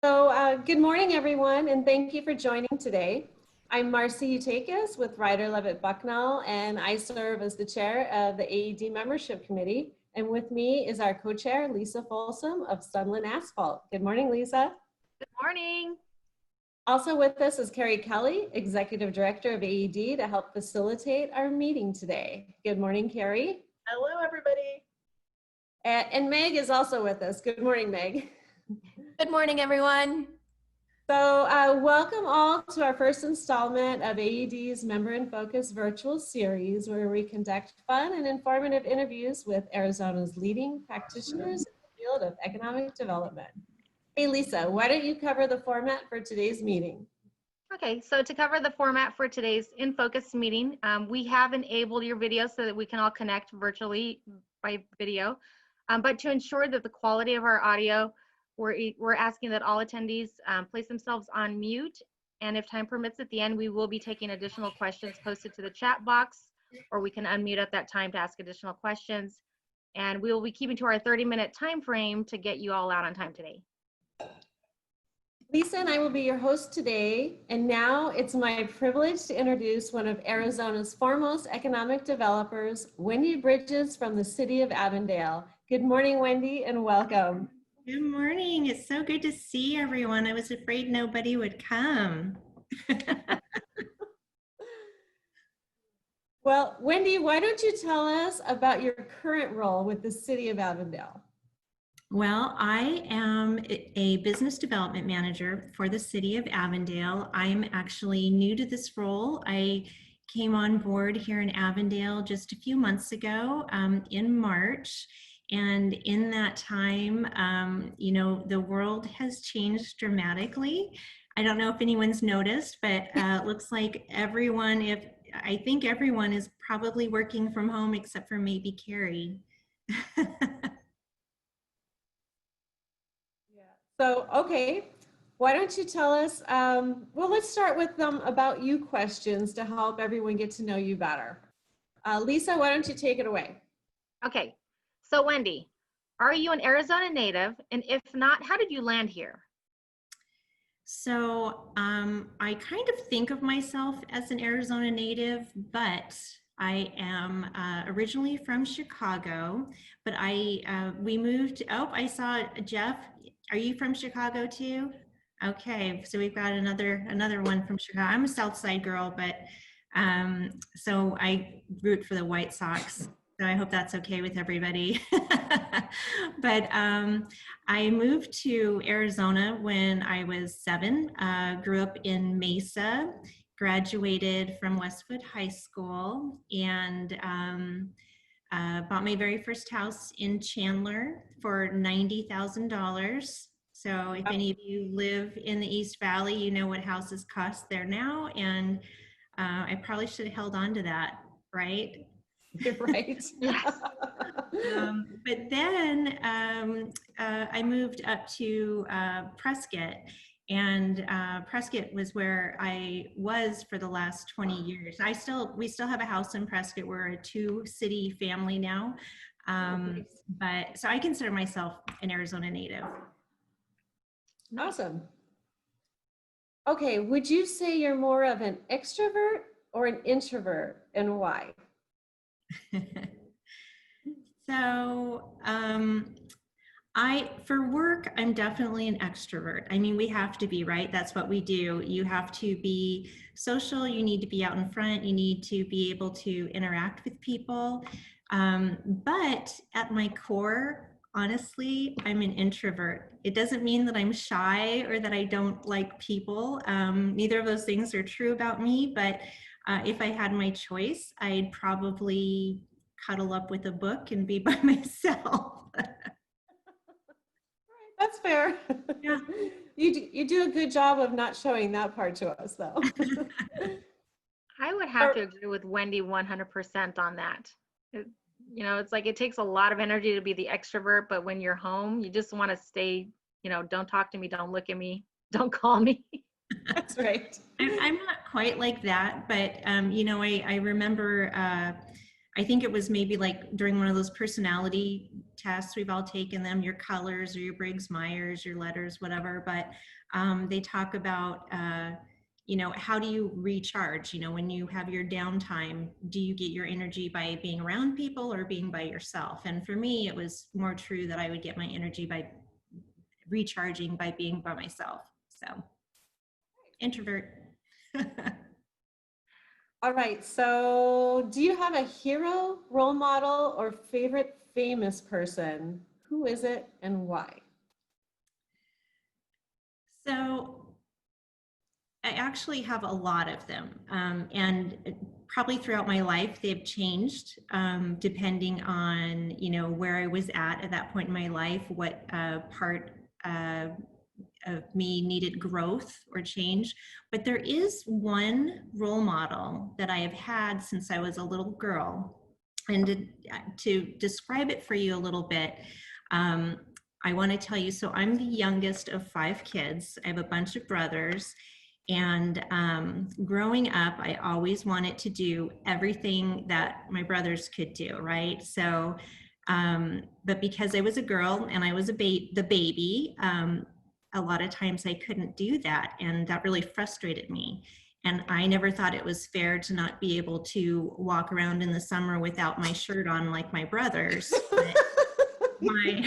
Good morning, everyone, and thank you for joining today. I'm Marcy Utakis with Ryder Levitt Bucknell, and I serve as the chair of the AED Membership Committee. And with me is our co-chair, Lisa Folsom of Sunland Asphalt. Good morning, Lisa. Good morning. Also with us is Carrie Kelly, Executive Director of AED, to help facilitate our meeting today. Good morning, Carrie. Hello, everybody. And Meg is also with us. Good morning, Meg. Good morning, everyone. So welcome all to our first installment of AED's Member InFocus virtual series, where we conduct fun and informative interviews with Arizona's leading practitioners in the field of economic development. Hey, Lisa, why don't you cover the format for today's meeting? Okay, so to cover the format for today's InFocus meeting, we have enabled your video so that we can all connect virtually by video. But to ensure that the quality of our audio, we're asking that all attendees place themselves on mute, and if time permits at the end, we will be taking additional questions posted to the chat box, or we can unmute at that time to ask additional questions. And we will be keeping to our 30-minute time frame to get you all out on time today. Lisa and I will be your host today, and now it's my privilege to introduce one of Arizona's foremost economic developers, Wendy Bridges from the city of Avondale. Good morning, Wendy, and welcome. Good morning. It's so good to see everyone. I was afraid nobody would come. Well, Wendy, why don't you tell us about your current role with the city of Avondale? Well, I am a business development manager for the city of Avondale. I'm actually new to this role. I came on board here in Avondale just a few months ago in March. And in that time, you know, the world has changed dramatically. I don't know if anyone's noticed, but it looks like I think everyone is probably working from home except for maybe Carrie. So, okay, why don't you tell us, well, let's start with some about you questions to help everyone get to know you better. Lisa, why don't you take it away? Okay, so Wendy, are you an Arizona native? And if not, how did you land here? So I kind of think of myself as an Arizona native, but I am originally from Chicago, but we moved, oh, I saw Jeff. Are you from Chicago too? Okay, so we've got another one from Chicago. I'm a South Side girl, but so I root for the White Sox. So I hope that's okay with everybody. But I moved to Arizona when I was 7, grew up in Mesa, graduated from Westwood High School, and bought my very first house in Chandler for $90,000. So if any of you live in the East Valley, you know what houses cost there now. And I probably should have held on to that, right? Right. But then I moved up to Prescott, and Prescott was where I was for the last 20 years. We still have a house in Prescott. We're a 2-city family now. But so I consider myself an Arizona native. Awesome. Okay, would you say you're more of an extrovert or an introvert, and why? So for work, I'm definitely an extrovert. I mean, we have to be, right? That's what we do. You have to be social. You need to be out in front. You need to be able to interact with people. But at my core, honestly, I'm an introvert. It doesn't mean that I'm shy or that I don't like people. Neither of those things are true about me, but if I had my choice, I'd probably cuddle up with a book and be by myself. That's fair. Yeah. You do a good job of not showing that part to us, though. I would have to agree with Wendy 100% on that. You know, it's like it takes a lot of energy to be the extrovert, but when you're home, you just want to stay, you know, don't talk to me, don't look at me, don't call me. That's right. I'm not quite like that, but you know, I remember I think it was maybe like during one of those personality tests, we've all taken them, your colors or your Briggs-Myers, your letters, whatever, but they talk about, you know, how do you recharge? You know, when you have your downtime, do you get your energy by being around people or being by yourself? And for me, it was more true that I would get my energy by recharging by being by myself. So, introvert. All right, so do you have a hero, role model, or favorite famous person? Who is it and why? So I actually have a lot of them, and probably throughout my life they've changed depending on, you know, where I was at that point in my life, what part of me needed growth or change. But there is one role model that I have had since I was a little girl. And to describe it for you a little bit, I want to tell you, so I'm the youngest of 5 kids. I have a bunch of brothers. And growing up, I always wanted to do everything that my brothers could do, right? So, but because I was a girl and I was the baby, a lot of times I couldn't do that. And that really frustrated me. And I never thought it was fair to not be able to walk around in the summer without my shirt on like my brothers. But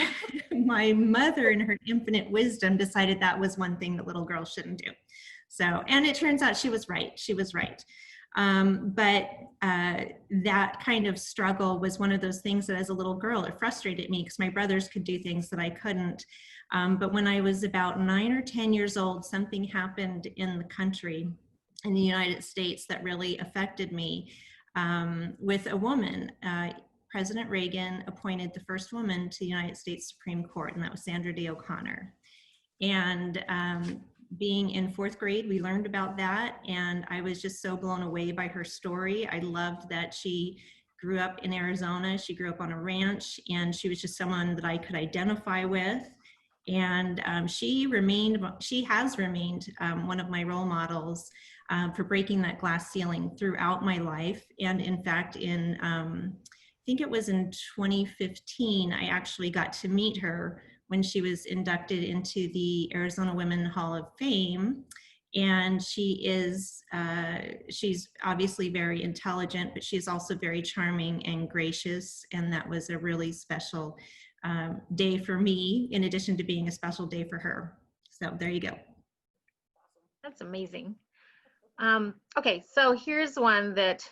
my mother, in her infinite wisdom, decided that was one thing that little girls shouldn't do. So, and it turns out she was right. She was right. But that kind of struggle was one of those things that as a little girl, it frustrated me because my brothers could do things that I couldn't. But when I was about 9 or 10 years old, something happened in the country, in the United States, that really affected me with a woman. President Reagan appointed the first woman to the United States Supreme Court, and that was Sandra Day O'Connor. And being in 4th grade, we learned about that, and I was just so blown away by her story. I loved that she grew up in Arizona. She grew up on a ranch, and she was just someone that I could identify with. And she has remained one of my role models for breaking that glass ceiling throughout my life. And in fact, I think it was in 2015, I actually got to meet her when she was inducted into the Arizona Women Hall of Fame. And she's obviously very intelligent, but she's also very charming and gracious. And that was a really special day for me, in addition to being a special day for her. So there you go. That's amazing. Okay, so here's one that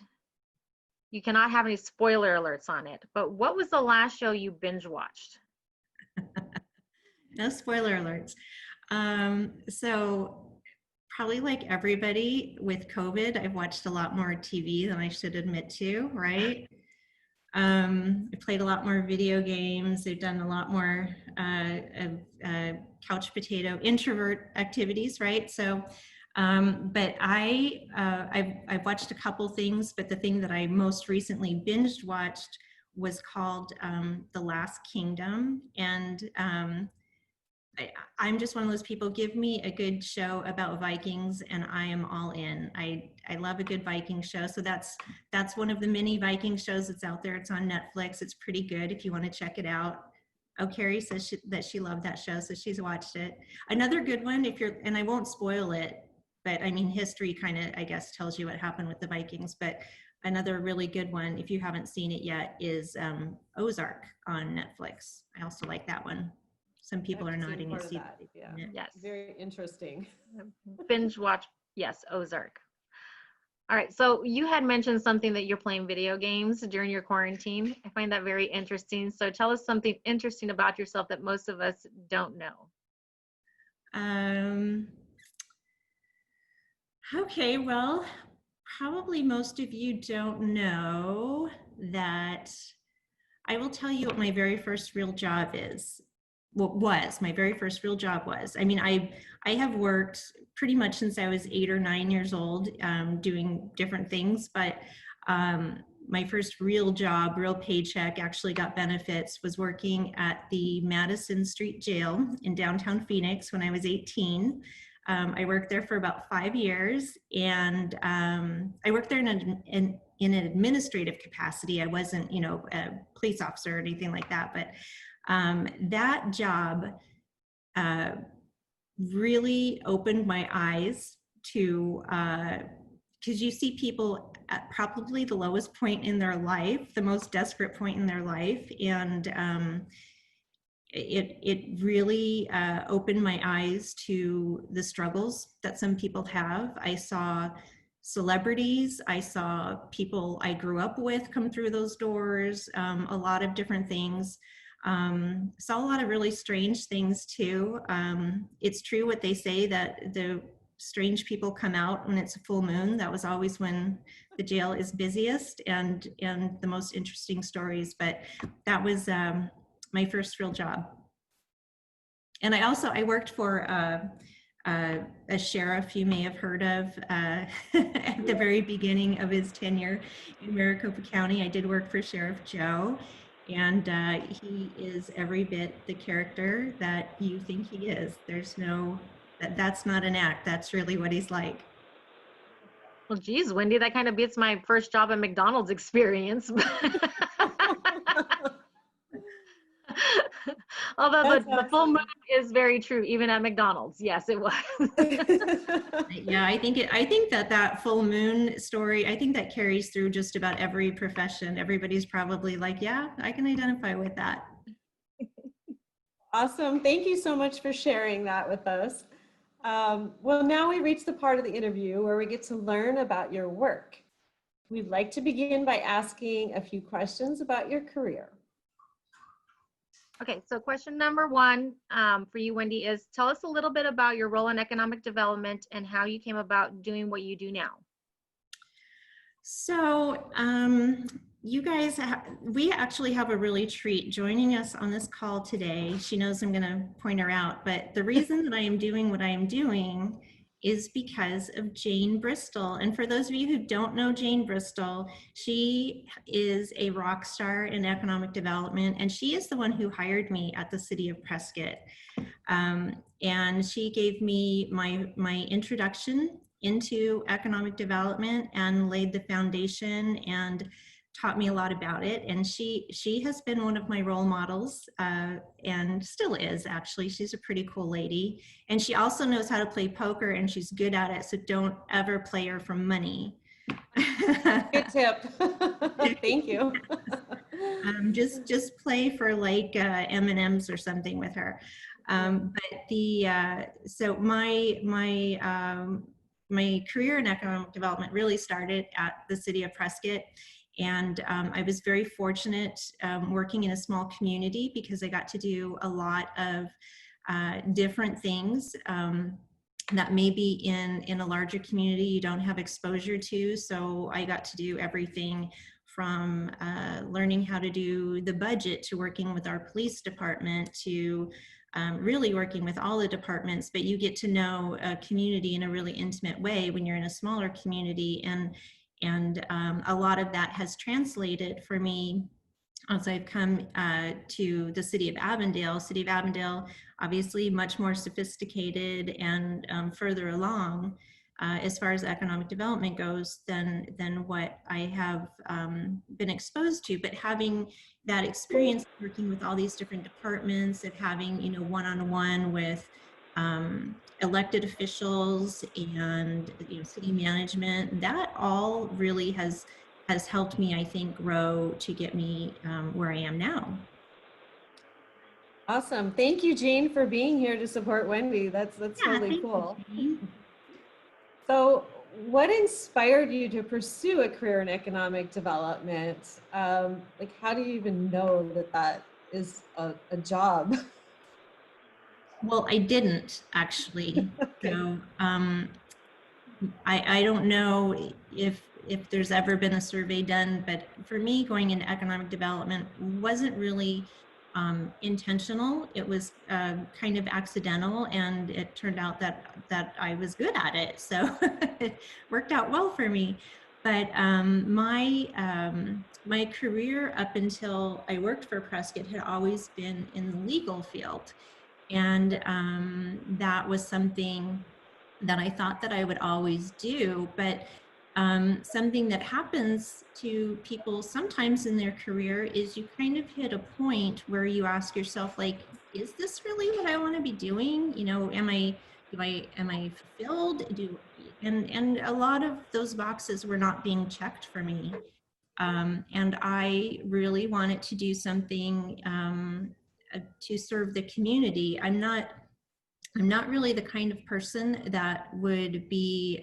you cannot have any spoiler alerts on it, but what was the last show you binge watched? No spoiler alerts. So probably like everybody with COVID, I've watched a lot more TV than I should admit to, right? I played a lot more video games. I've done a lot more couch potato introvert activities, right? So, but I've watched a couple things, but the thing that I most recently binged watched was called The Last Kingdom. And I'm just one of those people, give me a good show about Vikings and I am all in. I love a good Viking show. So that's one of the many Viking shows that's out there. It's on Netflix. It's pretty good if you want to check it out. Oh, Carrie says that she loved that show, so she's watched it. Another good one, and I won't spoil it, but I mean, history kind of, I guess, tells you what happened with the Vikings. But another really good one, if you haven't seen it yet, is Ozark on Netflix. I also like that one. Some people are nodding and see that. Yeah. Yes. Very interesting. Binge watch, yes, Ozark. All right, so you had mentioned something that you're playing video games during your quarantine. I find that very interesting. So tell us something interesting about yourself that most of us don't know. Okay, well, probably most of you don't know that I will tell you what my very first real job is. What was my very first real job was. I mean, I have worked pretty much since I was 8 or 9 years old, doing different things, but my first real job, real paycheck, actually got benefits, was working at the Madison Street Jail in downtown Phoenix when I was 18. I worked there for about 5 years, and I worked there in in an administrative capacity. I wasn't, you know, a police officer or anything like that, but that job really opened my eyes to, because you see people at probably the lowest point in their life, the most desperate point in their life, and it really opened my eyes to the struggles that some people have. I saw celebrities, I saw people I grew up with come through those doors, a lot of different things. Saw a lot of really strange things too. It's true what they say that the strange people come out when it's a full moon. That was always when the jail is busiest and the most interesting stories. But that was my first real job. And I worked for a sheriff you may have heard of at the very beginning of his tenure in Maricopa County. I did work for Sheriff Joe, and he is every bit the character that you think he is. There's no, that's not an act, that's really what he's like. Well, geez, Wendy, that kind of beats my first job at McDonald's experience. Although the full moon is very true, even at McDonald's. Yes, it was. Yeah, I think that full moon story, I think that carries through just about every profession. Everybody's probably like, yeah, I can identify with that. Awesome. Thank you so much for sharing that with us. Well, now we reach the part of the interview where we get to learn about your work. We'd like to begin by asking a few questions about your career. Okay, so question number one for you, Wendy, is tell us a little bit about your role in economic development and how you came about doing what you do now. So you guys, we actually have a really treat joining us on this call today. She knows I'm going to point her out, but the reason that I am doing what I am doing is because of Jane Bristol. And for those of you who don't know Jane Bristol, she is a rock star in economic development, and she is the one who hired me at the City of Prescott. And she gave me my introduction into economic development and laid the foundation and taught me a lot about it. And she has been one of my role models and still is, actually. She's a pretty cool lady. And she also knows how to play poker, and she's good at it. So don't ever play her for money. Good tip. Thank you. Just play for like M&Ms or something with her. But so my career in economic development really started at the City of Prescott. And I was very fortunate working in a small community because I got to do a lot of different things that maybe in a larger community you don't have exposure to. So I got to do everything from learning how to do the budget to working with our police department to really working with all the departments. But you get to know a community in a really intimate way when you're in a smaller community. And a lot of that has translated for me as I've come to the City of Avondale. City of Avondale, obviously much more sophisticated and further along as far as economic development goes than what I have been exposed to. But having that experience working with all these different departments, of having, you know, one-on-one with elected officials and, you know, city management, that all really has helped me, I think, grow to get me where I am now. Awesome. Thank you, Jane, for being here to support Wendy. That's totally cool. So what inspired you to pursue a career in economic development? Like, how do you even know that is a job? Well, I didn't actually. Okay. So I don't know if there's ever been a survey done, but for me, going into economic development wasn't really intentional. It was kind of accidental, and it turned out that I was good at it. So it worked out well for me. But my career up until I worked for Prescott had always been in the legal field. And that was something that I thought that I would always do. But something that happens to people sometimes in their career is you kind of hit a point where you ask yourself, like, is this really what I want to be doing? You know, am I fulfilled? And a lot of those boxes were not being checked for me. And I really wanted to do something to serve the community. I'm not really the kind of person that would be,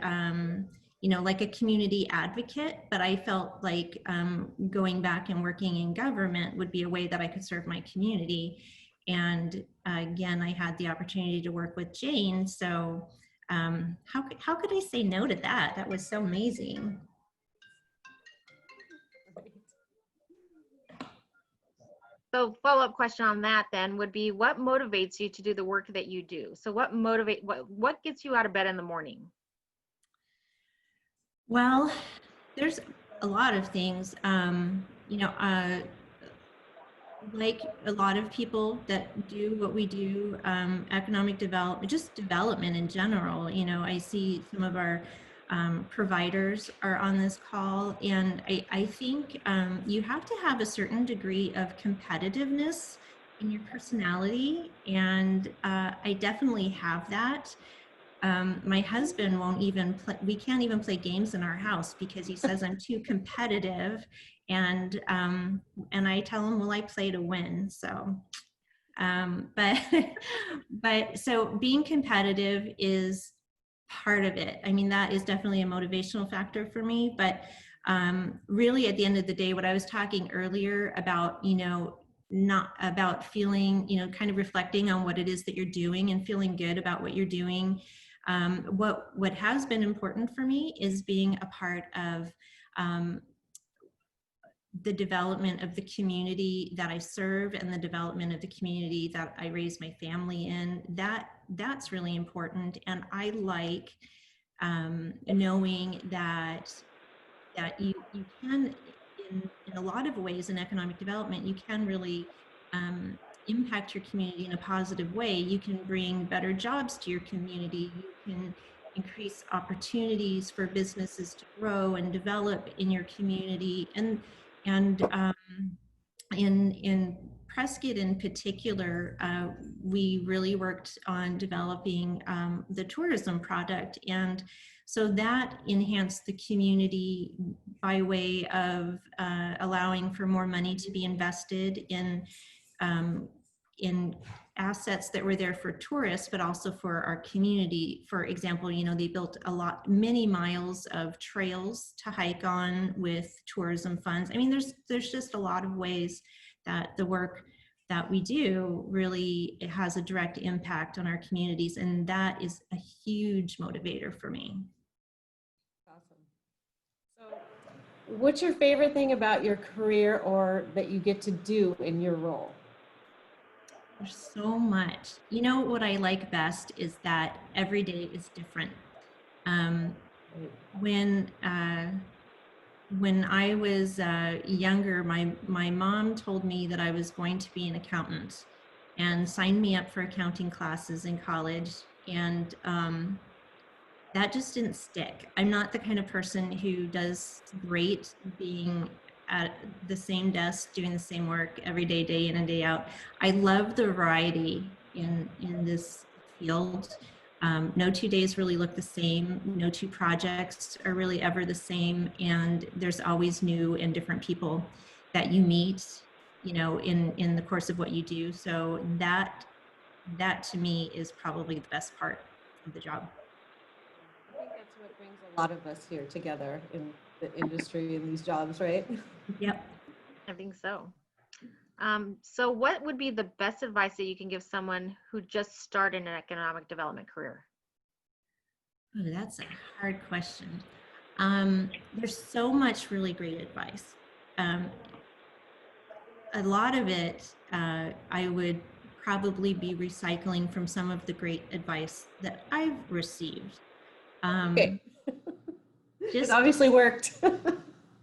you know, like a community advocate, but I felt like going back and working in government would be a way that I could serve my community. And again, I had the opportunity to work with Jane. So how could I say no to that? That was so amazing. So follow-up question on that then would be, what motivates you to do the work that you do? So what gets you out of bed in the morning? Well, there's a lot of things. You know, like a lot of people that do what we do, economic development, just development in general. You know, I see some of our providers are on this call, and I think you have to have a certain degree of competitiveness in your personality, and I definitely have that. My husband won't even play, we can't even play games in our house because he says I'm too competitive. And I tell him, well, I play to win. So, but so being competitive is part of it. I mean, that is definitely a motivational factor for me, but really at the end of the day, what I was talking earlier about, you know, not about feeling, you know, kind of reflecting on what it is that you're doing and feeling good about what you're doing. What has been important for me is being a part of the development of the community that I serve and the development of the community that I raise my family in. That's really important. And I like knowing that you can, in a lot of ways in economic development, you can really impact your community in a positive way. You can bring better jobs to your community. You can increase opportunities for businesses to grow and develop in your community. And in Prescott in particular, we really worked on developing the tourism product. And so that enhanced the community by way of allowing for more money to be invested in assets that were there for tourists, but also for our community. For example, you know, they built many miles of trails to hike on with tourism funds. I mean, there's just a lot of ways that the work that we do really, it has a direct impact on our communities, and that is a huge motivator for me. Awesome. So, what's your favorite thing about your career or that you get to do in your role? There's so much. You know, what I like best is that every day is different. When I was younger, my mom told me that I was going to be an accountant and signed me up for accounting classes in college. And that just didn't stick. I'm not the kind of person who does great being at the same desk doing the same work every day, day in and day out. I love the variety in this field. No 2 days really look the same. No two projects are really ever the same. And there's always new and different people that you meet, you know, in the course of what you do. So that to me is probably the best part of the job. I think that's what brings a lot of us here together in the industry and these jobs, right? Yep. I think so. So what would be the best advice that you can give someone who just started an economic development career? Oh, that's a hard question. There's so much really great advice. A lot of it, I would probably be recycling from some of the great advice that I've received. Okay. It Just obviously worked.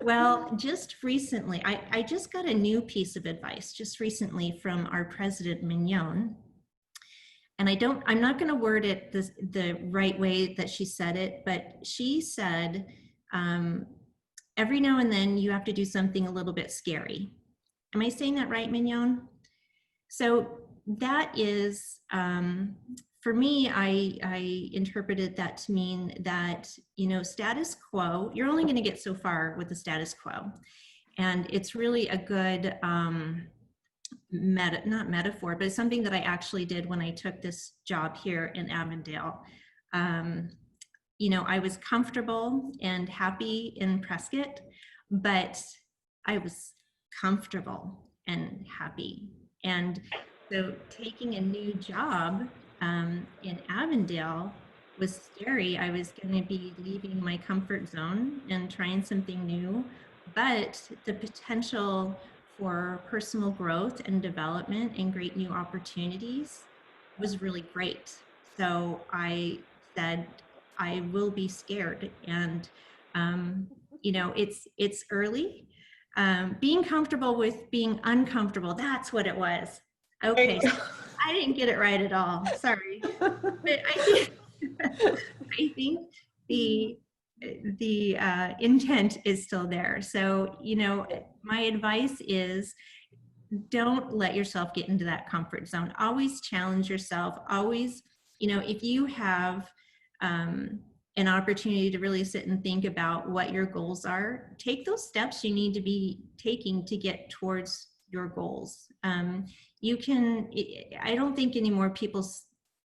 Well, just recently, I just got a new piece of advice just recently from our president, Mignon. And I'm not going to word it the right way that she said it, but she said, every now and then you have to do something a little bit scary. Am I saying that right, Mignon? So that is, for me, I interpreted that to mean that, you know, status quo, you're only going to get so far with the status quo. And it's really a good, not metaphor, but it's something that I actually did when I took this job here in Avondale. You know, I was comfortable and happy in Prescott, but I was comfortable and happy. And so taking a new job in Avondale was scary. I was going to be leaving my comfort zone and trying something new, but the potential for personal growth and development and great new opportunities was really great. So I said, I will be scared. And, you know, it's early. Being comfortable with being uncomfortable, that's what it was. Okay, so I didn't get it right at all. Sorry. But I think the intent is still there. So, you know, my advice is don't let yourself get into that comfort zone. Always challenge yourself. Always, you know, if you have an opportunity to really sit and think about what your goals are, take those steps you need to be taking to get towards your goals. You can, I don't think anymore people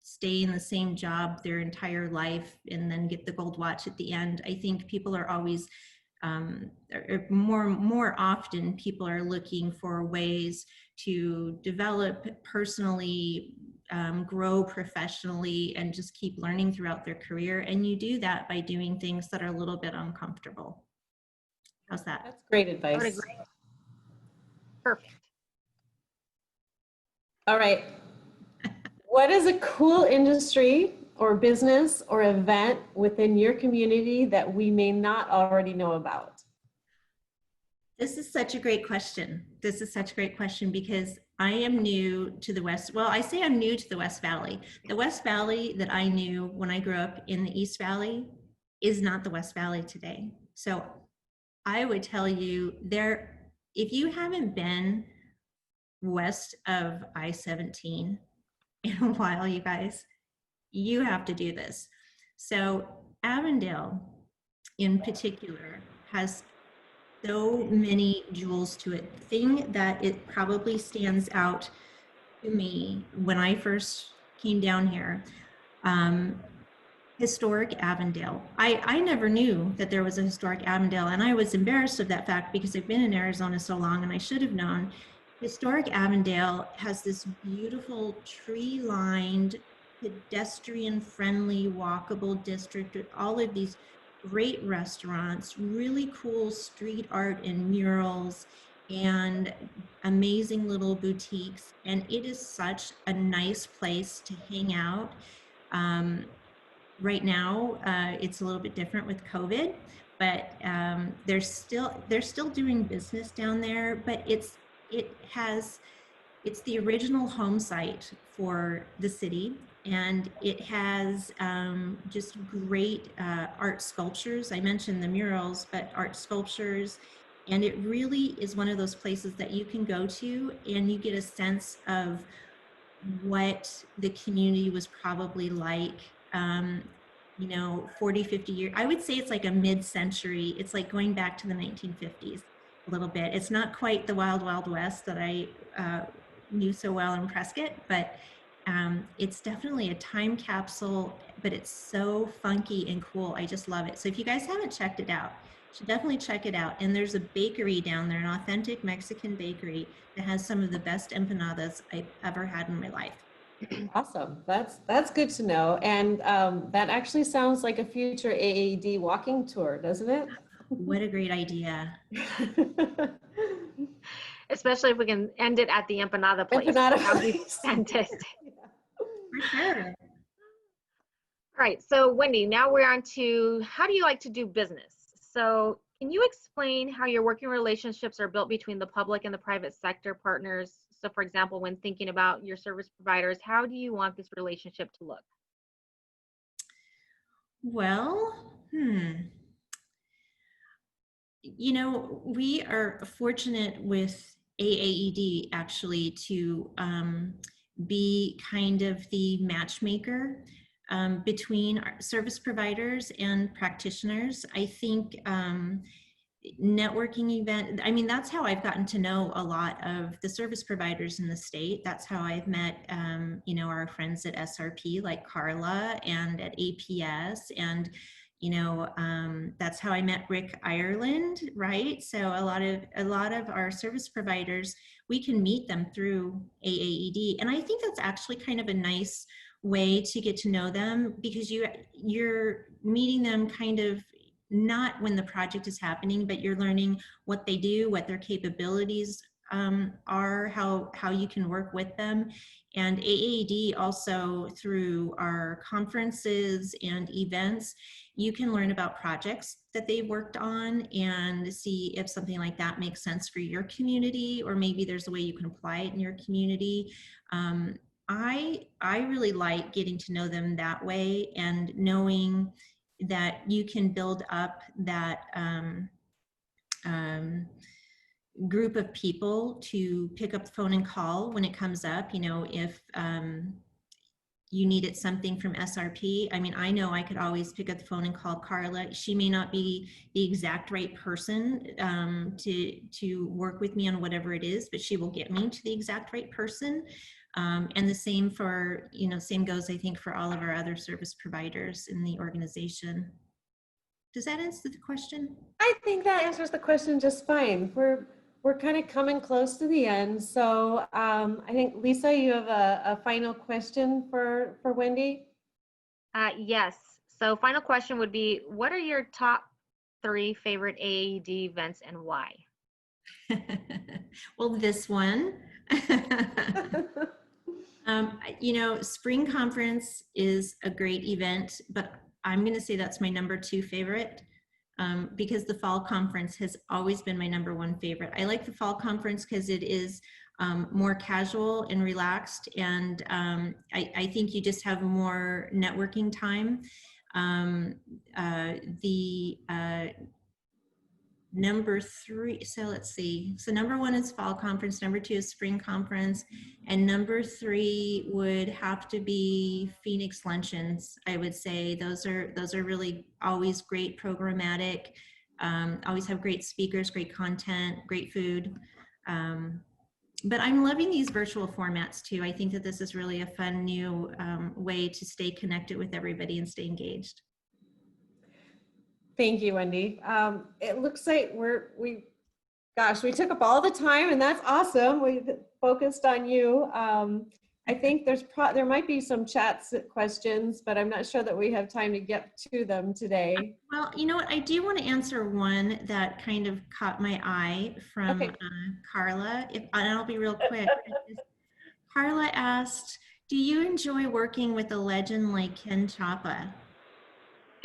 stay in the same job their entire life and then get the gold watch at the end. I think people are always, more often people are looking for ways to develop personally, grow professionally, and just keep learning throughout their career. And you do that by doing things that are a little bit uncomfortable. How's that? That's great advice. I would agree. Perfect. All right. What is a cool industry or business or event within your community that we may not already know about? This is such a great question. This is such a great question because I am new to the West. Well, I say I'm new to the West Valley. The West Valley that I knew when I grew up in the East Valley is not the West Valley today. So I would tell you if you haven't been west of I-17 in a while, you guys, you have to do this. So Avondale in particular has so many jewels to it. The thing that it probably stands out to me when I first came down here, historic Avondale. I never knew that there was a historic Avondale, and I was embarrassed of that fact because I've been in Arizona so long and I should have known. Historic Avondale has this beautiful tree-lined, pedestrian-friendly, walkable district with all of these great restaurants, really cool street art and murals, and amazing little boutiques. And it is such a nice place to hang out. Right now, it's a little bit different with COVID, but they're still doing business down there. But it's the original home site for the city, and it has just great art sculptures. I mentioned the murals, but art sculptures, and it really is one of those places that you can go to and you get a sense of what the community was probably like, you know, 40, 50 years. I would say it's like a mid-century. It's like going back to the 1950s a little bit. It's not quite the wild, wild west that I knew so well in Prescott, but it's definitely a time capsule, but it's so funky and cool. I just love it. So if you guys haven't checked it out, you should definitely check it out. And there's a bakery down there, an authentic Mexican bakery that has some of the best empanadas I've ever had in my life. Awesome. That's good to know. And that actually sounds like a future AAD walking tour, doesn't it? What a great idea. Especially if we can end it at the empanada place. Empanada That would be place. fantastic. For sure. All right, so Wendy, now we're on to how do you like to do business? So can you explain how your working relationships are built between the public and the private sector partners? So for example, when thinking about your service providers, how do you want this relationship to look? Well, you know, we are fortunate with AAED actually to be kind of the matchmaker between our service providers and practitioners. I think networking event, I mean, that's how I've gotten to know a lot of the service providers in the state. That's how I've met, you know, our friends at SRP like Carla, and at APS, and you know, that's how I met Rick Ireland, right? So a lot of our service providers, we can meet them through AAED, and I think that's actually kind of a nice way to get to know them, because you're meeting them kind of not when the project is happening, but you're learning what they do, what their capabilities are, how you can work with them. And AAD also, through our conferences and events, you can learn about projects that they've worked on and see if something like that makes sense for your community, or maybe there's a way you can apply it in your community. I really like getting to know them that way, and knowing that you can build up that group of people to pick up the phone and call when it comes up. You know, if you needed something from SRP, I mean, I know I could always pick up the phone and call Carla. She may not be the exact right person to work with me on whatever it is, but she will get me to the exact right person. And the same for, you know, same goes, I think, for all of our other service providers in the organization. Does that answer the question? I think that answers the question just fine. We're kind of coming close to the end. So I think, Lisa, you have a final question for Wendy? Yes. So final question would be, what are your top 3 favorite AAD events and why? Well, this one. You know, spring conference is a great event, but I'm going to say that's my number 2 favorite, because the fall conference has always been my number 1 favorite. I like the fall conference because it is more casual and relaxed, and I think you just have more networking time. The number 3, so let's see, so number 1 is fall conference, number 2 is spring conference, and number 3 would have to be Phoenix luncheons. I would say those are really always great, programmatic, always have great speakers, great content, great food. But I'm loving these virtual formats too. I think that this is really a fun new way to stay connected with everybody and stay engaged. Thank you, Wendy. It looks like we took up all the time, and that's awesome. We focused on you. I think there might be some chat questions, but I'm not sure that we have time to get to them today. Well, you know what? I do want to answer one that kind of caught my eye from Carla. And I'll be real quick. Carla asked, "Do you enjoy working with a legend like Ken Chapa?"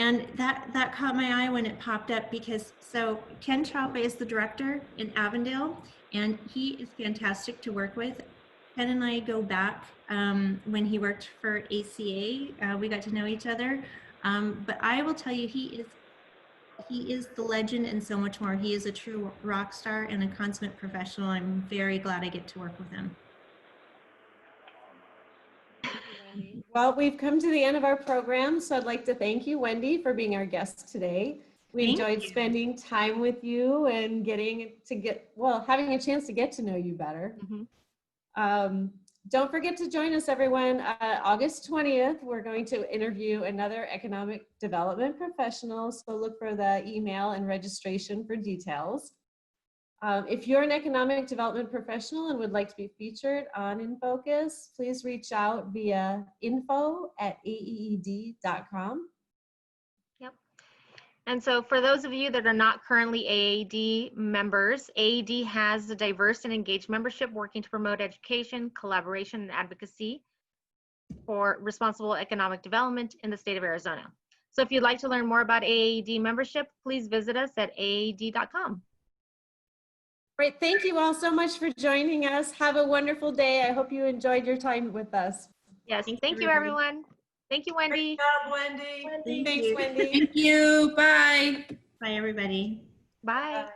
And that caught my eye when it popped up, because so Ken Chapa is the director in Avondale, and he is fantastic to work with. Ken and I go back when he worked for ACA. We got to know each other, but I will tell you, he is the legend and so much more. He is a true rock star and a consummate professional. I'm very glad I get to work with him. Well, we've come to the end of our program, so I'd like to thank you, Wendy, for being our guest today. We enjoyed spending time with you and having a chance to get to know you better. Mm-hmm. Don't forget to join us, everyone. August 20th, we're going to interview another economic development professional, so look for the email and registration for details. If you're an economic development professional and would like to be featured on InFocus, please reach out via info@aeed.com. Yep. And so for those of you that are not currently AAD members, AAD has a diverse and engaged membership working to promote education, collaboration, and advocacy for responsible economic development in the state of Arizona. So if you'd like to learn more about AAD membership, please visit us at aad.com. Great. Thank you all so much for joining us. Have a wonderful day. I hope you enjoyed your time with us. Yes. Thank you, everyone. Thank you, Wendy. Great job, Wendy. Thanks, Wendy. Thank you. Bye. Bye, everybody. Bye. Bye.